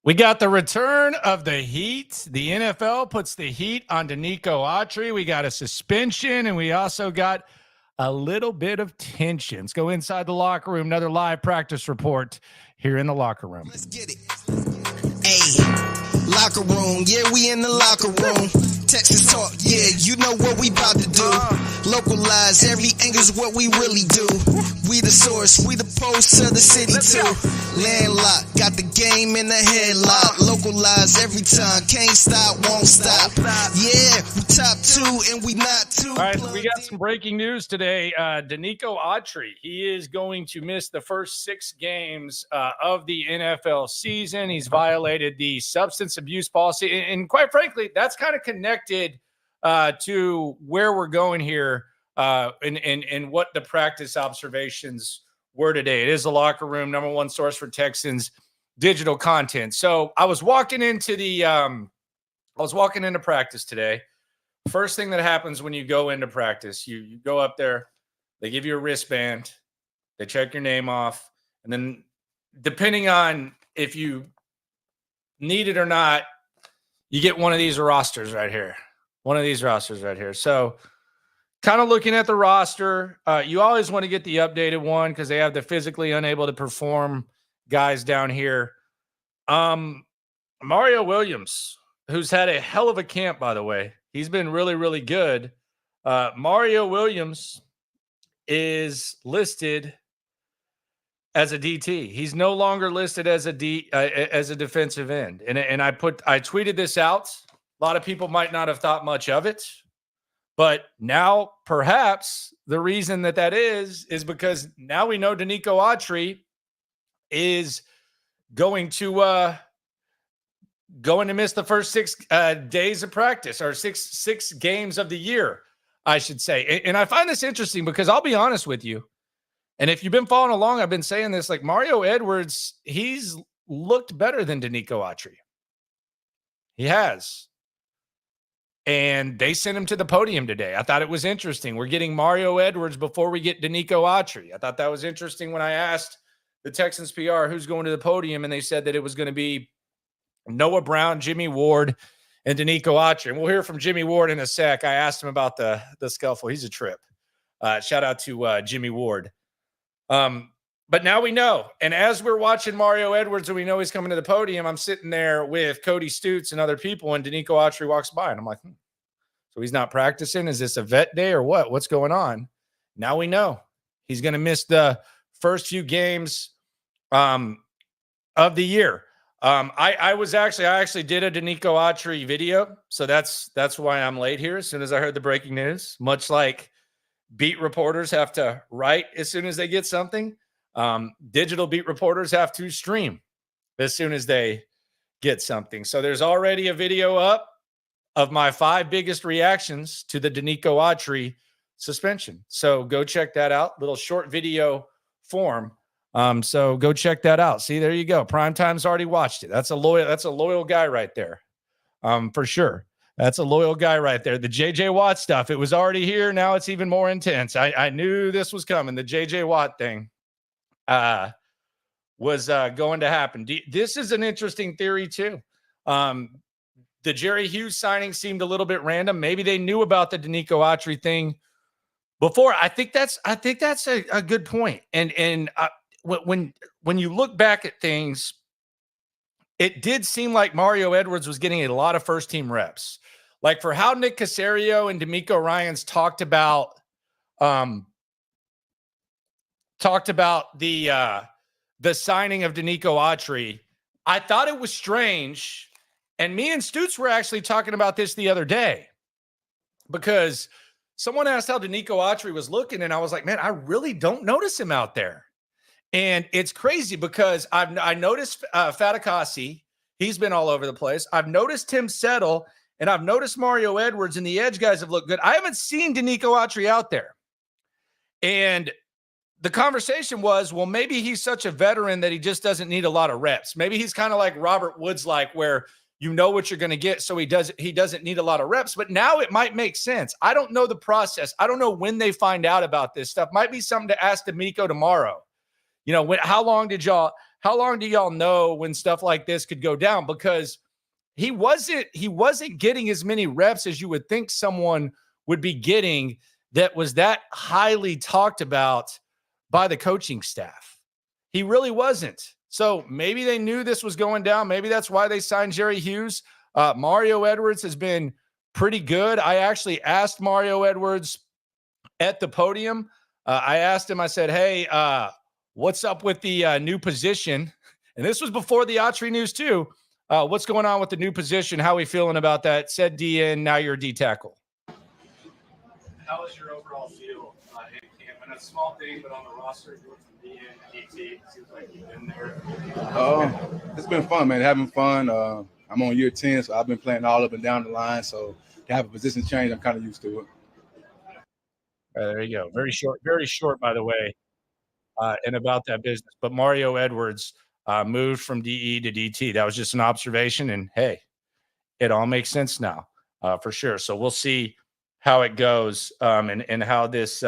We got the return of the heat. The NFL puts the heat on Danico Autry. We got a suspension, and we also got a little bit of tension. Let's go inside the locker room. Another live practice report here in the locker room. Let's get it. Hey, locker room. Yeah, we in the locker room. Texas talk. Yeah, you know what we about to do. Localize every angle's what we really do. We the source. We the pulse of the city too. Landlocked. Got the game in the headlock. Localize every time. Can't stop, won't stop. Yeah, we top two and we not too. All right, we got some breaking news today. Danico Autry, he is going to miss the first 6 games of the NFL season. He's violated the substance abuse policy. And quite frankly, that's kind of connected to where we're going here and what the practice observations were today. It is the locker room, number one source for Texans digital content. So I was walking into practice today. First thing that happens when you go into practice, you go up there, they give you a wristband, they check your name off, and then depending on if you need it or not, you get one of these rosters right here. So kind of looking at the roster, you always want to get the updated one because they have the physically unable to perform guys down here. Mario Williams, who's had a hell of a camp, by the way. He's been really, really good. Mario Williams is listed as a DT. He's no longer listed as a defensive end. And I tweeted this out. A lot of people might not have thought much of it, but now perhaps the reason that is because now we know Danico Autry is going to miss the first 6 days of practice, or six games of the year, I should say. And I find this interesting because I'll be honest with you. And if you've been following along, I've been saying this, like Mario Edwards, he's looked better than Danico Autry. He has. And they sent him to the podium today. I thought it was interesting. We're getting Mario Edwards before we get Danico Autry. I thought that was interesting when I asked the Texans PR who's going to the podium, and they said that it was going to be Noah Brown, Jimmy Ward, and Danico Autry. And we'll hear from Jimmy Ward in a sec. I asked him about the scuffle. He's a trip. Shout out to Jimmy Ward. But now we know. And as we're watching Mario Edwards and we know he's coming to the podium, I'm sitting there with Cody Stutes and other people, and Danico Autry walks by. And I'm like, so he's not practicing? Is this a vet day or what? What's going on? Now we know. He's going to miss the first few games of the year. I actually did a Danico Autry video, so that's why I'm late here. As soon as I heard the breaking news, much like beat reporters have to write as soon as they get something, digital beat reporters have to stream as soon as they get something. So there's already a video up of my 5 biggest reactions to the Danico Autry suspension. So go check that out. Little short video form. So go check that out. See, there you go. Primetime's already watched it. That's a loyal guy right there. For sure. That's a loyal guy right there. The JJ Watt stuff, it was already here. Now it's even more intense. I knew this was coming. The JJ Watt thing was going to happen. This is an interesting theory too. The Jerry Hughes signing seemed a little bit random. Maybe they knew about the Danico Autry thing before. I think that's a good point. And when you look back at things, it did seem like Mario Edwards was getting a lot of first-team reps. Like for how Nick Caserio and D'Amico Ryans talked about the signing of Danico Autry, I thought it was strange. And me and Stutes were actually talking about this the other day because someone asked how Danico Autry was looking, and I was like, man, I really don't notice him out there. And it's crazy because I noticed Fatukasi. He's been all over the place. I've noticed Tim Settle, and I've noticed Mario Edwards, and the edge guys have looked good. I haven't seen Danico Autry out there. And the conversation was, well, maybe he's such a veteran that he just doesn't need a lot of reps. Maybe he's kind of like Robert Woods, like where you know what you're going to get, so he doesn't need a lot of reps. But now it might make sense. I don't know the process. I don't know when they find out about this stuff. Might be something to ask D'Amico tomorrow. You know, how long did y'all how long do y'all know when stuff like this could go down? Because he wasn't getting as many reps as you would think someone would be getting that was that highly talked about by the coaching staff. He really wasn't. So maybe they knew this was going down. Maybe that's why they signed Jerry Hughes. Mario Edwards has been pretty good. I actually asked Mario Edwards at the podium. I asked him, I said, hey, what's up with the new position? And this was before the Autry news too. What's going on with the new position? How are we feeling about that? Said DN, now you're a D tackle. How was your overall feel in camp? And a small thing, but on the roster, you went from DN to DT. It seems like you've been there. It's been fun, man. Having fun. I'm on year 10, so I've been playing all up and down the line. So to have a position change, I'm kind of used to it. There you go. Very short, by the way, and about that business. But Mario Edwards moved from DE to DT. That was just an observation. And hey, it all makes sense now for sure. So we'll see how it goes and how this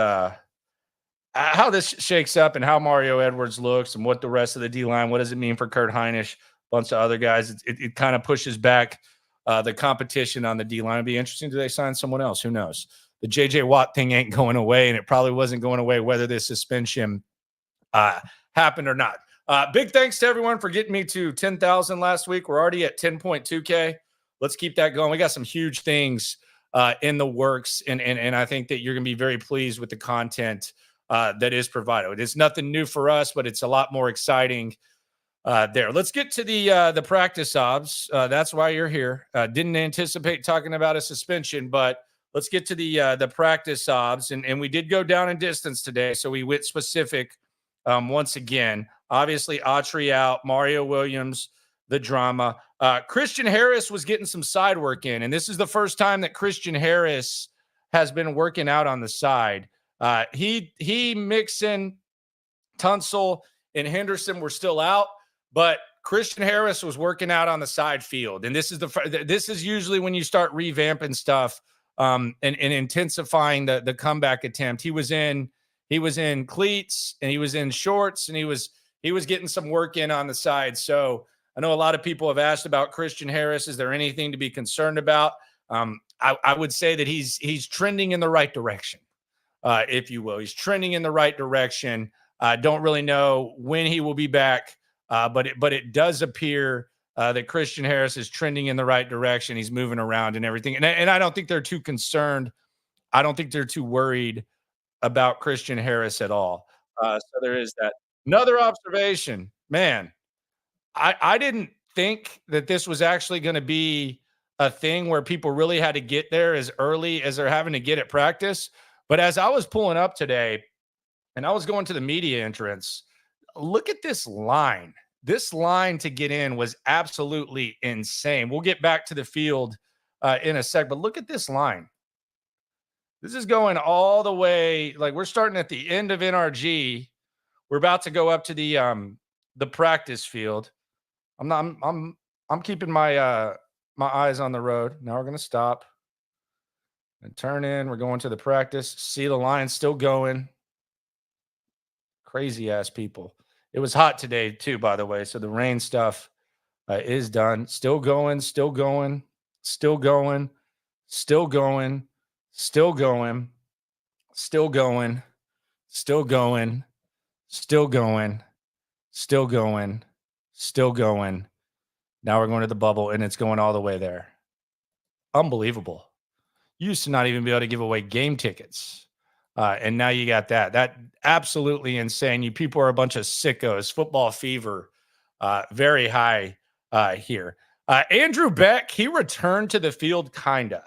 shakes up and how Mario Edwards looks and what the rest of the D-line, what does it mean for Kurt Heinisch, a bunch of other guys. It kind of pushes back the competition on the D-line. It'd be interesting. Do they sign someone else? Who knows? The J.J. Watt thing ain't going away, and it probably wasn't going away whether this suspension happened or not. Big thanks to everyone for getting me to 10,000 last week. We're already at 10.2K. Let's keep that going. We got some huge things in the works, and I think that you're going to be very pleased with the content that is provided. It's nothing new for us, but it's a lot more exciting there. Let's get to the practice obs. That's why you're here. Didn't anticipate talking about a suspension, but let's get to the practice obs. And we did go down in distance today, so we went specific once again. Obviously, Autry out, Mario Williams, the drama. Christian Harris was getting some side work in, and this is the first time that Christian Harris has been working out on the side. He Mixon, Tunsil, and Henderson were still out, but Christian Harris was working out on the side field. And this is usually when you start revamping stuff and intensifying the comeback attempt. He was in cleats and he was in shorts and he was getting some work in on the side. So I know a lot of people have asked about Christian Harris. Is there anything to be concerned about? I would say that he's trending in the right direction, if you will. He's trending in the right direction. Don't really know when he will be back, but it does appear that Christian Harris is trending in the right direction. He's moving around and everything. And I don't think they're too concerned. I don't think they're too worried about Christian Harris at all. So there is that. Another observation, man, I didn't think that this was actually going to be a thing where people really had to get there as early as they're having to get at practice. But as I was pulling up today and I was going to the media entrance, look at this line. This line to get in was absolutely insane. We'll get back to the field in a sec, but look at this line. This is going all the way, like we're starting at the end of NRG. We're about to go up to the practice field. I'm keeping my my eyes on the road. Now we're going to stop and turn in. We're going to the practice. See the line still going. Crazy ass people. It was hot today too, by the way. So the rain stuff is done. Still going, still going, still going, still going, still going, still going, still going, still going, still going, still going. Now we're going to the bubble and it's going all the way there. Unbelievable. You used to not even be able to give away game tickets. And now you got that. That absolutely insane. You people are a bunch of sickos. Football fever, very high here. Andrew Beck, he returned to the field, kinda.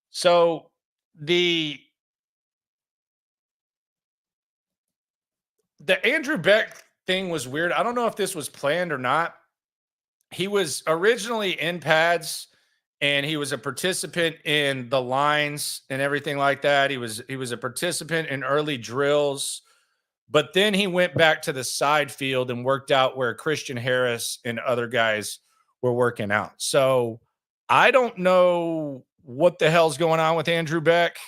So the Andrew Beck thing was weird. I don't know if this was planned or not. He was originally in pads and he was a participant in the lines and everything like that. He was a participant in early drills, but then he went back to the side field and worked out where Christian Harris and other guys were working out. So I don't know what the hell's going on with Andrew Beck.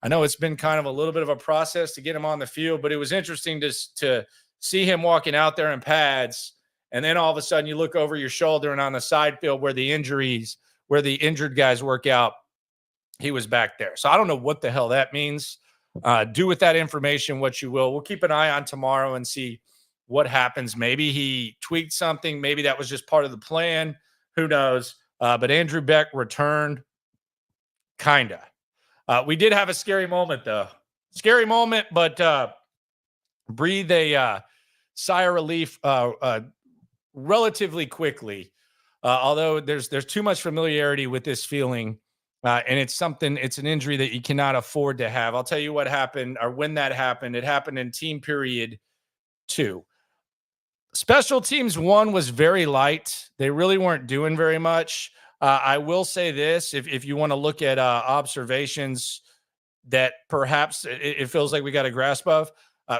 I know it's been kind of a little bit of a process to get him on the field, but it was interesting to see him walking out there in pads, and then all of a sudden you look over your shoulder and on the side field where the injured guys work out, he was back there. So I don't know what the hell that means. Do with that information what you will. We'll keep an eye on tomorrow and see what happens. Maybe he tweaked something. Maybe that was just part of the plan. Who knows? But Andrew Beck returned. Kinda. We did have a scary moment, though. Scary moment, but breathe a sigh of relief relatively quickly. Although there's too much familiarity with this feeling, and it's an injury that you cannot afford to have. I'll tell you what happened, or when that happened. It happened in team period 2. Special teams 1 was very light. They really weren't doing very much. I will say this, if you want to look at observations that perhaps it feels like we got a grasp of,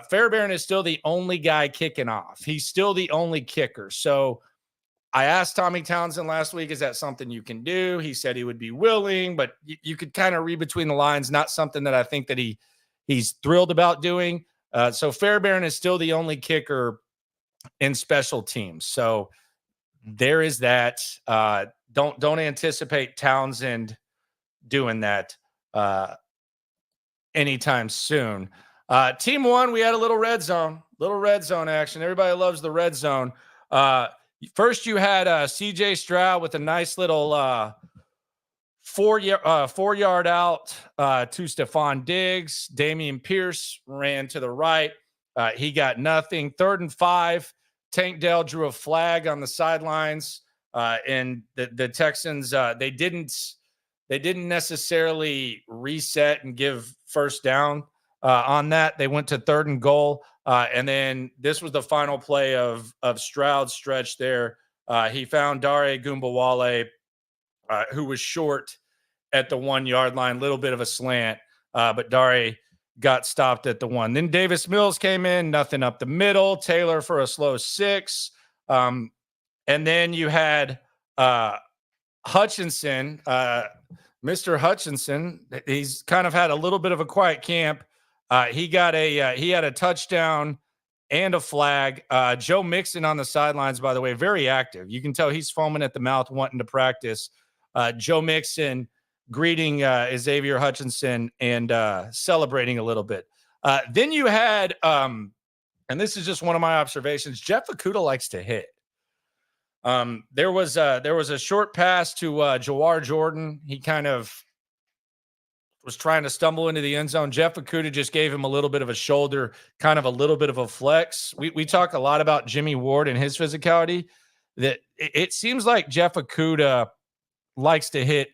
Fairbairn is still the only guy kicking off. He's still the only kicker. So I asked Tommy Townsend last week, is that something you can do? He said he would be willing, but you could kind of read between the lines, not something that I think that he's thrilled about doing. So Fairbairn is still the only kicker in special teams. So there is that. Don't anticipate Townsend doing that anytime soon. Team 1, we had a little red zone action. Everybody loves the red zone. First, you had CJ Stroud with a nice little 4-yard out to Stephon Diggs. Damian Pierce ran to the right. He got nothing. 3rd and 5. Tank Dell drew a flag on the sidelines, and the Texans they didn't necessarily reset and give first down on that. They went to 3rd and goal, and then this was the final play of Stroud's stretch there. He found Dare Gumbawale, who was short at the 1-yard line, little bit of a slant, but Dare got stopped at the 1. Then Davis Mills came in, nothing up the middle. Taylor for a slow 6. And then you had Hutchinson, Mr. Hutchinson. He's kind of had a little bit of a quiet camp. He had a touchdown and a flag. Joe Mixon on the sidelines, by the way, very active. You can tell he's foaming at the mouth, wanting to practice. Joe Mixon greeting Xavier Hutchinson and celebrating a little bit. Then you had, and this is just one of my observations, Jeff Okudah likes to hit. There was a short pass to Jawar Jordan. He kind of was trying to stumble into the end zone. Jeff Okudah just gave him a little bit of a shoulder, kind of a little bit of a flex. We talk a lot about Jimmy Ward and his physicality. That it seems like Jeff Okudah likes to hit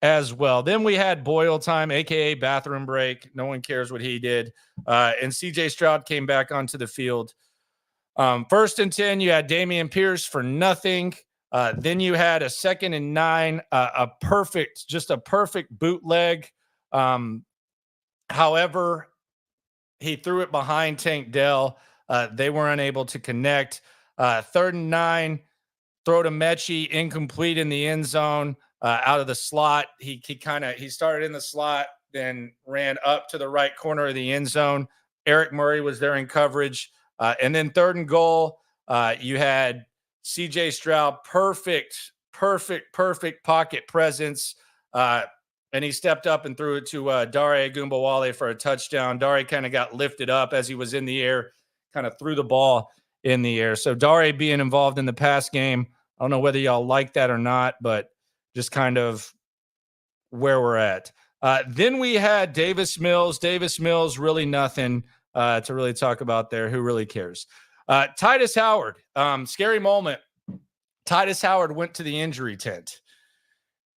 as well. Then we had Boyle time, aka bathroom break. No one cares what he did. And CJ Stroud came back onto the field. 1st and 10, you had Damian Pierce for nothing. Then you had a 2nd and 9, a perfect bootleg. However, he threw it behind Tank Dell. They were unable to connect. 3rd and 9, throw to Mechie, incomplete in the end zone. Out of the slot, he started in the slot, then ran up to the right corner of the end zone. Eric Murray was there in coverage, and then 3rd and goal, you had CJ Stroud, perfect pocket presence, and he stepped up and threw it to Dare Gumbawale for a touchdown. Dare kind of got lifted up as he was in the air, kind of threw the ball in the air. So Dare being involved in the pass game, I don't know whether y'all like that or not, but just kind of where we're at. Then we had Davis Mills. Davis Mills, really nothing to really talk about there. Who really cares? Titus Howard, scary moment. Titus Howard went to the injury tent.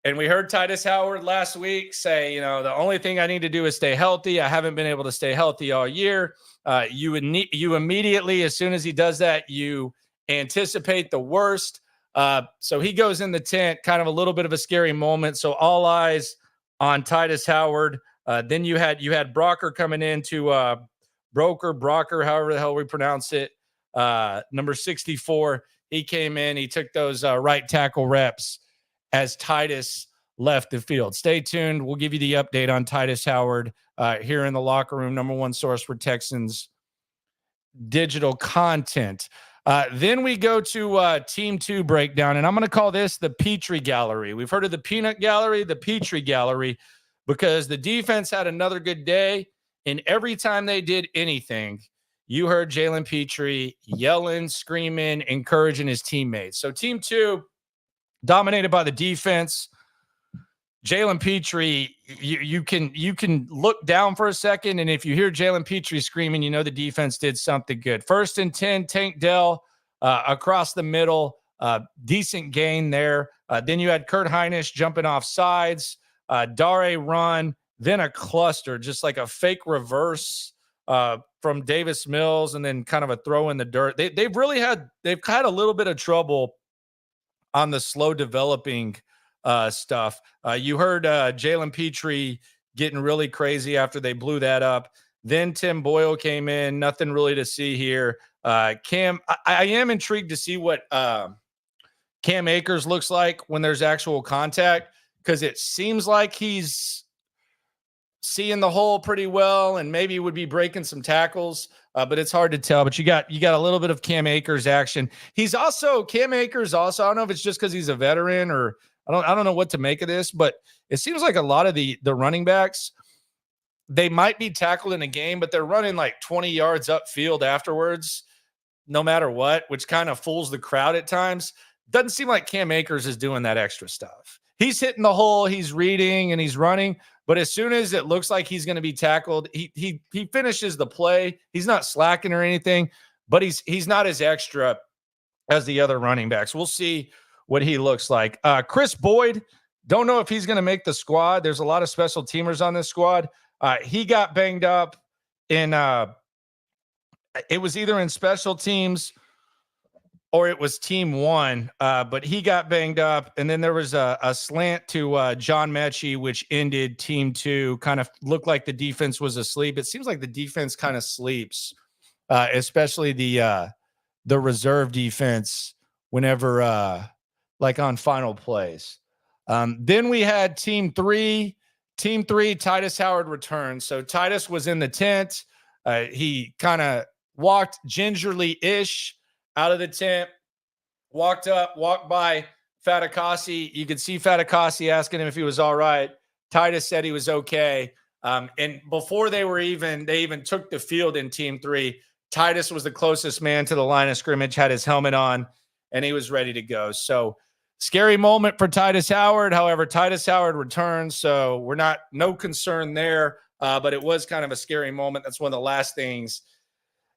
And we heard Titus Howard last week say, the only thing I need to do is stay healthy. I haven't been able to stay healthy all year. You immediately, as soon as he does that, you anticipate the worst. So he goes in the tent, kind of a little bit of a scary moment. So all eyes on Titus Howard. Then you had Brocker coming in to Brocker, however the hell we pronounce it. Number 64. He came in. He took those right tackle reps as Titus left the field. Stay tuned. We'll give you the update on Titus Howard here in the locker room. Number one source for Texans digital content. Then we go to Team 2 breakdown, and I'm going to call this the Petrie Gallery. We've heard of the Peanut Gallery, the Petrie Gallery, because the defense had another good day, and every time they did anything, you heard Jalen Petrie yelling, screaming, encouraging his teammates. So Team 2, dominated by the defense. Jalen Petrie, you can look down for a second, and if you hear Jalen Petrie screaming, you know the defense did something good. 1st and 10, Tank Dell across the middle, decent gain there. Then you had Kurt Hinish jumping off sides, Dare run, then a cluster, just like a fake reverse from Davis Mills, and then kind of a throw in the dirt. They've had a little bit of trouble on the slow developing stuff. You heard Jalen Petrie getting really crazy after they blew that up. Then Tim Boyle came in. Nothing really to see here. Cam, I am intrigued to see what Cam Akers looks like when there's actual contact, because it seems like he's seeing the hole pretty well and maybe would be breaking some tackles, but it's hard to tell. But you got a little bit of Cam Akers action. Cam Akers also, I don't know if it's just because he's a veteran or I don't know what to make of this, but it seems like a lot of the running backs, they might be tackled in a game, but they're running like 20 yards upfield afterwards, no matter what, which kind of fools the crowd at times. Doesn't seem like Cam Akers is doing that extra stuff. He's hitting the hole, he's reading, and he's running. But as soon as it looks like he's going to be tackled, he finishes the play. He's not slacking or anything, but he's not as extra as the other running backs. We'll see what he looks like. Chris Boyd, don't know if he's going to make the squad. There's a lot of special teamers on this squad. He got banged up in it was either in special teams or it was team 1, but he got banged up. And then there was a slant to John Mechie, which ended team 2. Kind of looked like the defense was asleep. It seems like the defense kind of sleeps, especially the reserve defense whenever like on final plays. Then we had team 3. Team 3, Titus Howard returns. So Titus was in the tent. He kind of walked gingerly-ish out of the tent, walked by Fatukasi. You could see Fatukasi asking him if he was all right. Titus said he was okay. And before they even took the field in team 3, Titus was the closest man to the line of scrimmage, had his helmet on, and he was ready to go. So scary moment for Titus Howard. However, Titus Howard returns, so no concern there. But it was kind of a scary moment. That's one of the last things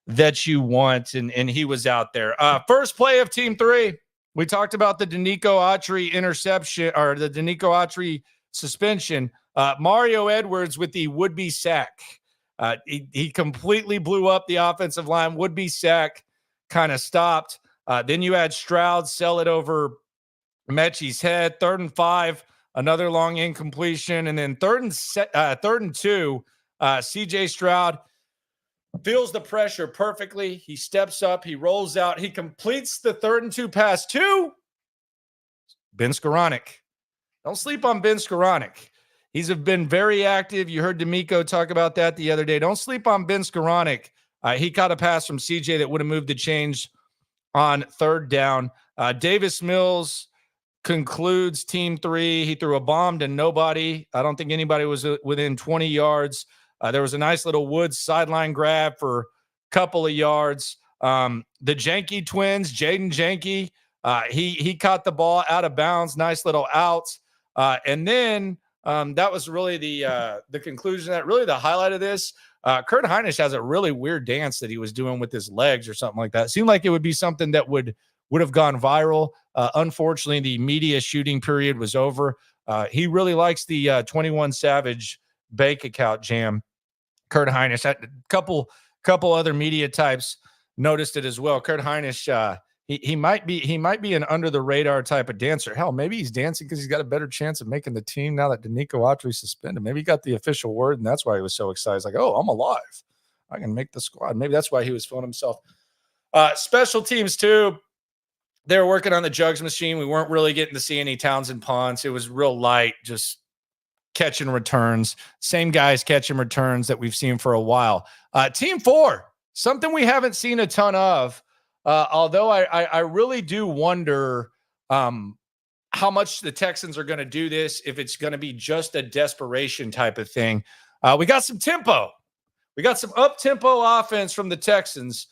that you want, and he was out there. First play of team 3, we talked about the Danico Autry interception, or the Danico Autry suspension. Mario Edwards with the would-be sack. He completely blew up the offensive line. Would-be sack kind of stopped. Then you had Stroud sell it over Mechie's head. 3rd and 5, another long incompletion. And then 3rd and 2, CJ Stroud feels the pressure perfectly. He steps up, he rolls out, he completes the 3rd and 2 pass to Ben Skoranek. Don't sleep on Ben Skoranek. He's been very active. You heard D'Amico talk about that the other day. Don't sleep on Ben Skoranek. He caught a pass from CJ that would have moved the change on 3rd down. Davis Mills concludes team 3. He threw a bomb to nobody. I don't think anybody was within 20 yards. There was a nice little Woods sideline grab for a couple of yards. The Janke twins, Jaden Janke, he caught the ball out of bounds. Nice little out. And then that was really the conclusion. That really the highlight of this. Kurt Hinish has a really weird dance that he was doing with his legs or something like that. It seemed like it would be something that would have gone viral. Unfortunately, the media shooting period was over. He really likes the 21 Savage bank account jam. Kurt Hinish, a couple other media types noticed it as well. Kurt Hinish, he might be an under the radar type of dancer. Hell, maybe he's dancing because he's got a better chance of making the team now that Danico Autry suspended. Maybe he got the official word, and that's why he was so excited. He's like, oh, I'm alive. I can make the squad. Maybe that's why he was feeling himself. Special teams too. They were working on the jugs machine. We weren't really getting to see any Townsend punts. It was real light, just catching returns. Same guys catching returns that we've seen for a while. Team 4, something we haven't seen a ton of. Although I really do wonder how much the Texans are going to do this, if it's going to be just a desperation type of thing. We got some tempo. We got some up-tempo offense from the Texans.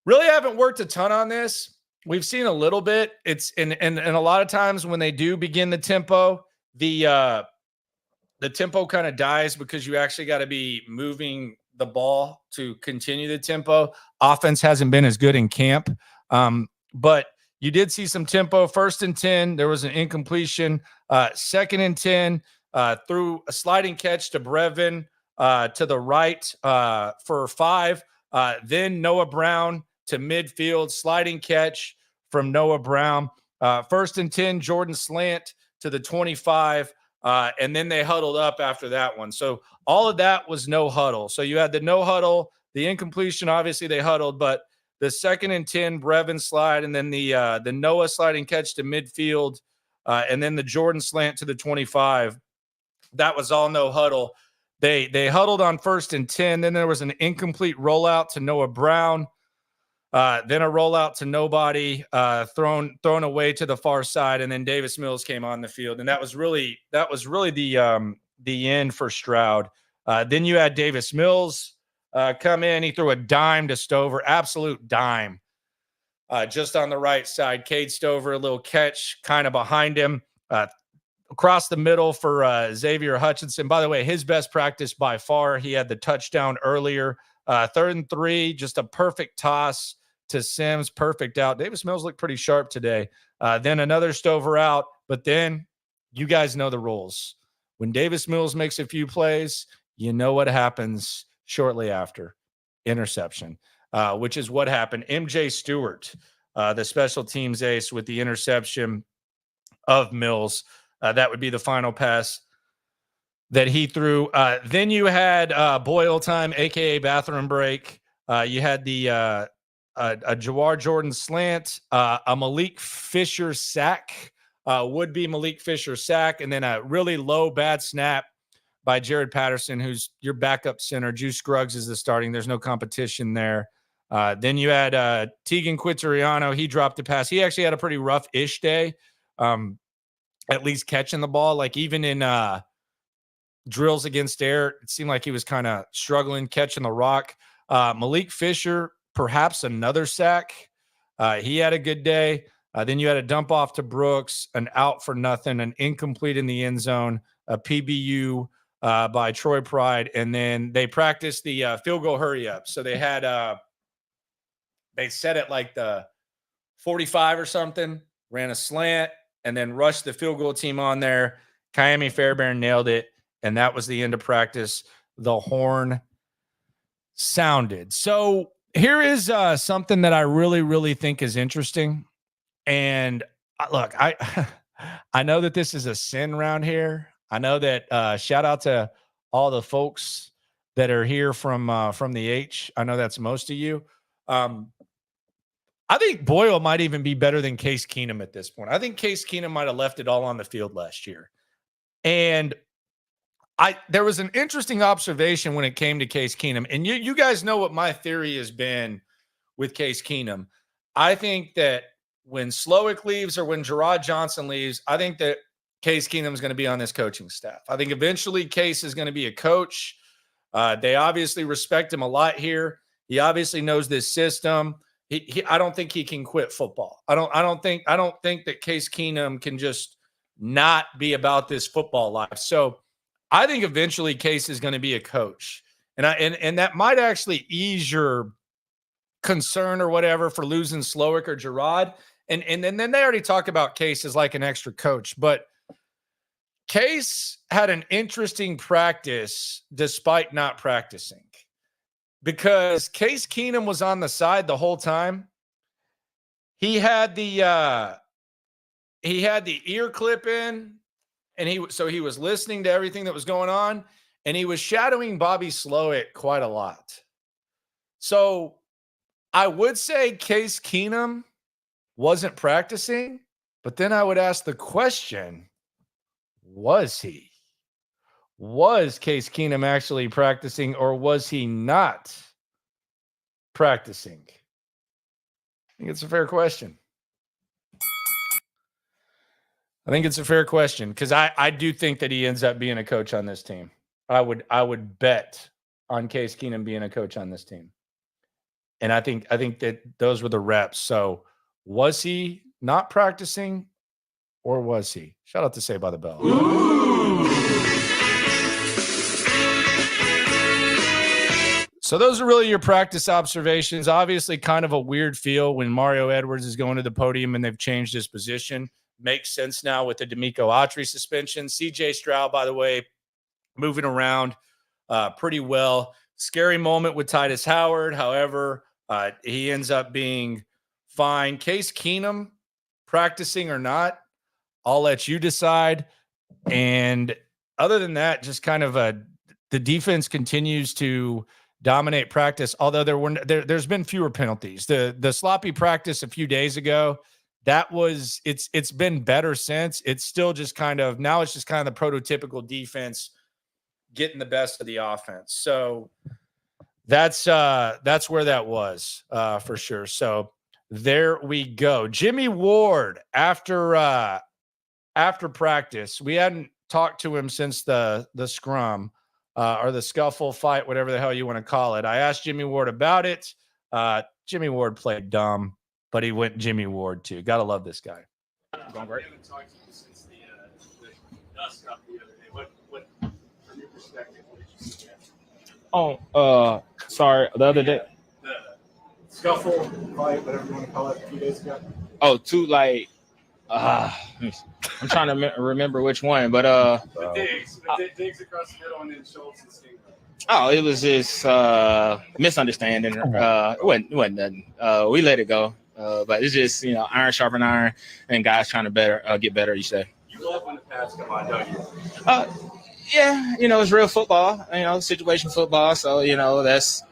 Really haven't worked a ton on this. We've seen a little bit. It's and a lot of times when they do begin the tempo, the tempo kind of dies because you actually got to be moving the ball to continue the tempo. Offense hasn't been as good in camp, but you did see some tempo. 1st and 10, there was an incompletion. 2nd and 10, through a sliding catch to Brevin to the right for 5. Then Noah Brown to midfield, sliding catch from Noah Brown. 1st and 10, Jordan slant to the 25. And then they huddled up after that one. So all of that was no huddle. So you had the no huddle, the incompletion, obviously they huddled, but the 2nd and 10 Brevin slide, and then the Noah sliding catch to midfield, and then the Jordan slant to the 25. That was all no huddle. They huddled on 1st and 10. Then there was an incomplete rollout to Noah Brown. Then a rollout to nobody, thrown away to the far side, and then Davis Mills came on the field, and that was really the end for Stroud. Then you had Davis Mills come in. He threw a dime to Stover, absolute dime, just on the right side. Cade Stover, a little catch kind of behind him, across the middle for Xavier Hutchinson. By the way, his best practice by far. He had the touchdown earlier. 3rd and 3, just a perfect toss to Sims, perfect out. Davis Mills looked pretty sharp today. Then another Stover out, but then you guys know the rules. When Davis Mills makes a few plays, you know what happens shortly after. Interception, which is what happened. MJ Stewart, the special teams ace, with the interception of Mills. That would be the final pass that he threw. Then you had Boyle time, a.k.a. bathroom break. You had a Jawar Jordan slant, a Malik Fisher sack, would-be Malik Fisher sack, and then a really low, bad snap by Jared Patterson, who's your backup center. Juice Scruggs is the starting. There's no competition there. Then you had Tegan Quintariano. He dropped a pass. He actually had a pretty rough-ish day, at least catching the ball. Like even in drills against air, it seemed like he was kind of struggling catching the rock. Malik Fisher, perhaps another sack. He had a good day. Then you had a dump off to Brooks, an out for nothing, an incomplete in the end zone, a PBU by Troy Pride. And then they practiced the field goal hurry up. So they had, they set it like the 45 or something, ran a slant, and then rushed the field goal team on there. Kyami Fairbairn nailed it. And that was the end of practice. The horn sounded. So here is something that I really, really think is interesting. And look, I know that this is a sin around here. I know that shout out to all the folks that are here from the H. I know that's most of you. I think Boyle might even be better than Case Keenum at this point. I think Case Keenum might have left it all on the field last year. And there was an interesting observation when it came to Case Keenum. And you guys know what my theory has been with Case Keenum. I think that when Slowick leaves or when Gerard Johnson leaves, I think that Case Keenum is going to be on this coaching staff. I think eventually Case is going to be a coach. They obviously respect him a lot here. He obviously knows this system. I don't think he can quit football. I don't think that Case Keenum can just not be about this football life. So I think eventually Case is going to be a coach, and that might actually ease your concern or whatever for losing Slowick or Gerard. And then they already talk about Case as like an extra coach, but Case had an interesting practice despite not practicing, because Case Keenum was on the side the whole time. He had the ear clip in, and he was listening to everything that was going on, and he was shadowing Bobby Slowick quite a lot. So I would say Case Keenum wasn't practicing, but then I would ask the question, was he? Was Case Keenum actually practicing, or was he not practicing? I think it's a fair question. Because I do think that he ends up being a coach on this team. I would bet on Case Keenum being a coach on this team. And I think that those were the reps. So was he not practicing or was he? Shout out to Saved by the Bell. So those are really your practice observations. Obviously, kind of a weird feel when Mario Edwards is going to the podium and they've changed his position. Makes sense now with the D'Amico Autry suspension. CJ Stroud, by the way, moving around pretty well. Scary moment with Titus Howard. However, he ends up being fine. Case Keenum, practicing or not, I'll let you decide. And other than that, just kind of the defense continues to dominate practice, although there's been fewer penalties. The sloppy practice a few days ago, it's been better since. It's still just kind of now it's just kind of the prototypical defense getting the best of the offense. So that's where that was for sure. So there we go. Jimmy Ward after practice, we hadn't talked to him since the scrum. Or the scuffle, fight, whatever the hell you want to call it. I asked Jimmy Ward about it. Jimmy Ward played dumb, but he went Jimmy Ward too. Gotta love this guy. Going great. I haven't talked to you since the dust up the other day. What, from your perspective, what did you see? Sorry, the other day. The scuffle, fight, whatever you want to call it, a few days ago. I'm trying to remember which one, but Diggs across the middle and then Schultz and Stingley. it was just misunderstanding. It wasn't nothing. We let it go, but it's just iron sharpen iron, and guys trying to get better each day. You love when the pads come on, don't you? Yeah, it's real football. Situation football. So that's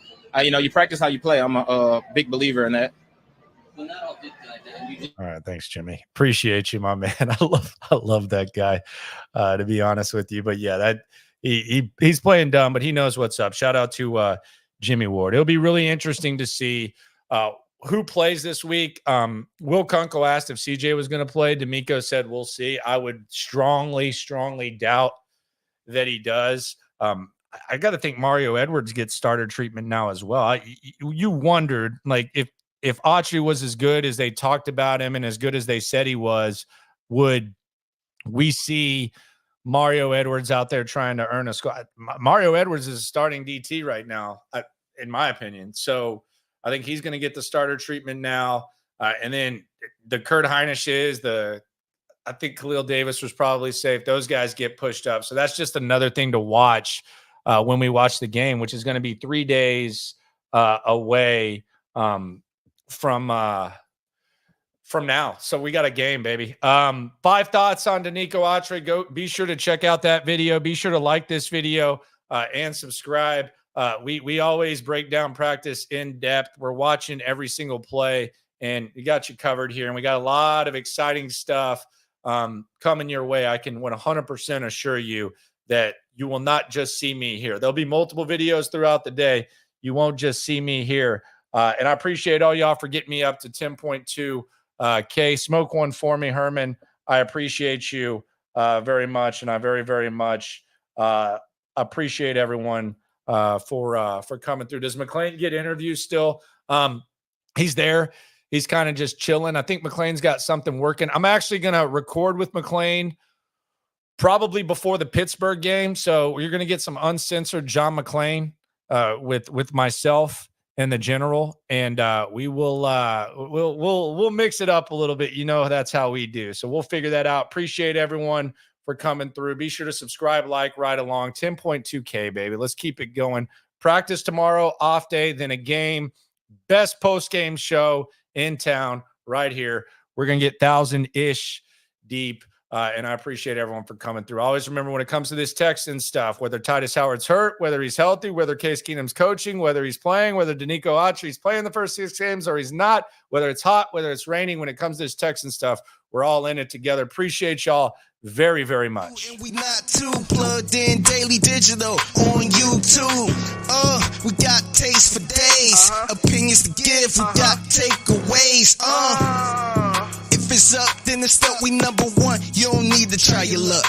you practice how you play. I'm a big believer in that. All right, thanks, Jimmy. Appreciate you, my man. I love that guy, to be honest with you. But yeah, that he's playing dumb, but he knows what's up. Shout out to Jimmy Ward. It'll be really interesting to see who plays this week. Will Kunkel asked if CJ was going to play. D'Amico said we'll see. I would strongly doubt that he does. I got to think Mario Edwards gets starter treatment now as well. You wondered, like, if Autry was as good as they talked about him and as good as they said he was, would we see Mario Edwards out there trying to earn a squad? Mario Edwards is starting DT right now, in my opinion. So I think he's going to get the starter treatment now. And then the Kurt Heinisches, I think Khalil Davis was probably safe. Those guys get pushed up. So that's just another thing to watch when we watch the game, which is going to be 3 days away from now. So we got a game, baby. 5 thoughts on Danico Autry. Be sure to check out that video. Be sure to like this video and subscribe. We always break down practice in depth. We're watching every single play, and we got you covered here. And we got a lot of exciting stuff coming your way. I can 100% assure you that you will not just see me here. There'll be multiple videos throughout the day. You won't just see me here. And I appreciate all y'all for getting me up to 10.2K. Smoke one for me, Herman. I appreciate you very much, and I very, very much appreciate everyone for coming through. Does McClain get interviews still? He's there. He's kind of just chilling. I think McClain's got something working. I'm actually going to record with McClain probably before the Pittsburgh game. So you're going to get some uncensored John McClain with myself and the general, and we will we'll mix it up a little bit. That's how we do. So we'll figure that out. Appreciate everyone for coming through. Be sure to subscribe, like, right along. 10.2K, baby. Let's keep it going. Practice tomorrow, off day, then a game. Best post-game show in town right here. We're going to get 1,000-ish deep And I appreciate everyone for coming through. Always remember, when it comes to this Texans stuff, whether Titus Howard's hurt, whether he's healthy, whether Case Keenum's coaching, whether he's playing, whether Danico Autry's playing the first 6 games or he's not, whether it's hot, whether it's raining, when it comes to this Texan stuff, we're all in it together. Appreciate y'all very, very much. And we not too plugged in daily digital on YouTube. We got taste for days, opinions to give, we got takeaways. If it's up, then it's up. We number one. You don't need to try your luck.